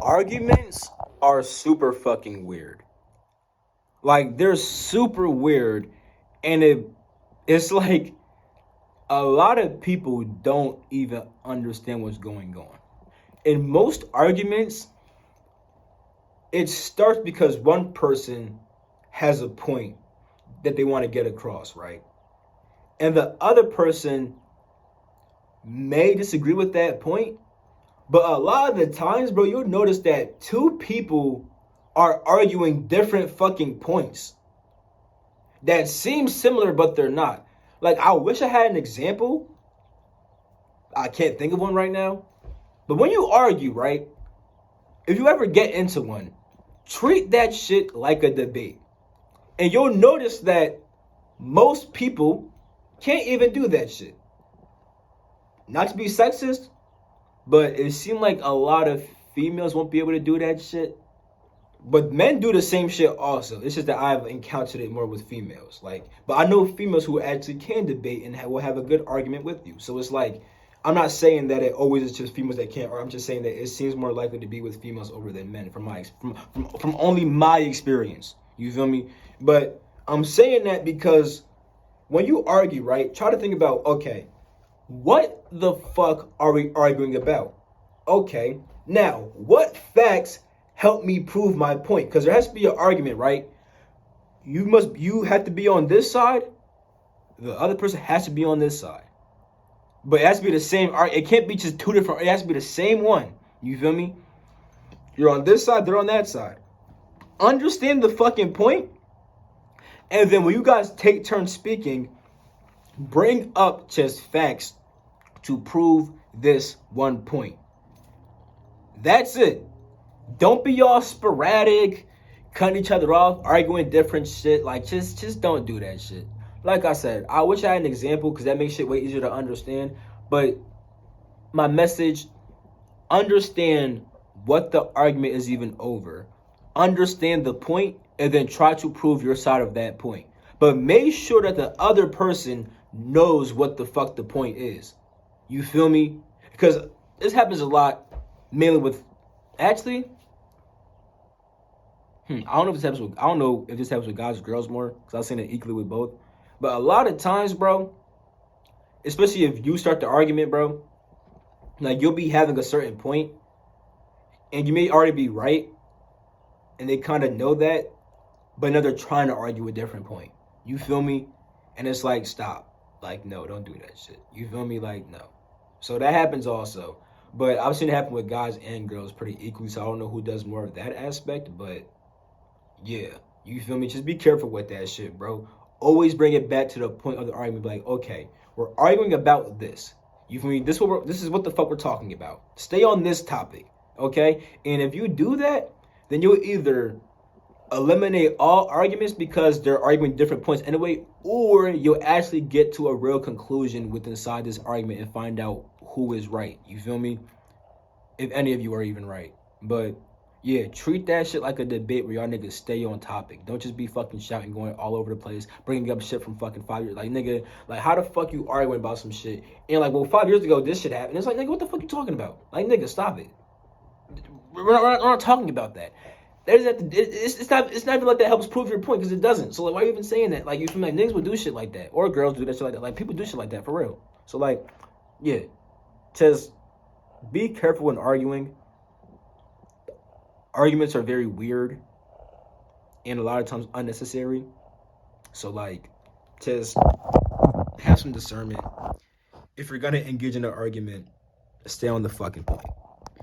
Arguments are super fucking weird. Like they're super weird, and it's like a lot of people don't even understand what's going on. In most arguments, it starts because one person has a point that they want to get across, right? And the other person may disagree with that point, but a lot of the times, bro, you'll notice that two people are arguing different fucking points that seem similar, but they're not. Like, I wish I had an example. I can't think of one right now. But when you argue, right, if you ever get into one, treat that shit like a debate. And you'll notice that most people can't even do that shit. Not to be sexist, but it seemed like a lot of females won't be able to do that shit. But men do the same shit also. It's just that I've encountered it more with females. But I know females who actually can debate and will have a good argument with you. So it's like, I'm not saying that it always is just females that can't, or I'm just saying that it seems more likely to be with females over than men from only my experience. You feel me? But I'm saying that because when you argue, right, try to think about, okay, what the fuck are we arguing about? Okay, now, what facts help me prove my point? Because there has to be an argument, right? You have to be on this side. The other person has to be on this side. But it has to be the same. It can't be just two different. It has to be the same one. You feel me? You're on this side, they're on that side. Understand the fucking point. And then when you guys take turns speaking, bring up just facts to prove this one point. That's it. Don't be all sporadic, cutting each other off, arguing different shit. Like, just don't do that shit. Like I said, I wish I had an example because that makes shit way easier to understand. But my message, understand what the argument is even over. Understand the point and then try to prove your side of that point. But make sure that the other person knows what the fuck the point is. You feel me? Because this happens a lot, mainly with, actually, I don't know if this happens with guys or girls more, because I've seen it equally with both. But a lot of times, bro, especially if you start the argument, bro, like you'll be having a certain point, and you may already be right, and they kind of know that, but now they're trying to argue a different point. You feel me? And it's like, stop. Like, no, don't do that shit. You feel me? Like, no. So that happens also. But I've seen it happen with guys and girls pretty equally, so I don't know who does more of that aspect, but yeah, you feel me? Just be careful with that shit, bro. Always bring it back to the point of the argument. Be like, okay, we're arguing about this. You feel me? This is what the fuck we're talking about. Stay on this topic, okay? And if you do that, then you'll either eliminate all arguments because they're arguing different points anyway, or you'll actually get to a real conclusion with inside this argument and find out who is right. You feel me? If any of you are even right. But yeah, treat that shit like a debate where y'all niggas stay on topic. Don't just be fucking shouting, going all over the place, bringing up shit from fucking 5 years. Like, nigga, like, how the fuck you arguing about some shit? And like, well, 5 years ago, this shit happened. It's like, nigga, what the fuck you talking about? Like, nigga, stop it. We're not talking about that. It's not even like that helps prove your point, because it doesn't. So like, why are you even saying that? Like, you feel like niggas would do shit like that, or girls do that shit like that. Like, people do shit like that for real. So like, yeah, just be careful when arguing. Arguments are very weird and a lot of times unnecessary. So like, just have some discernment. If you're gonna engage in an argument, stay on the fucking point.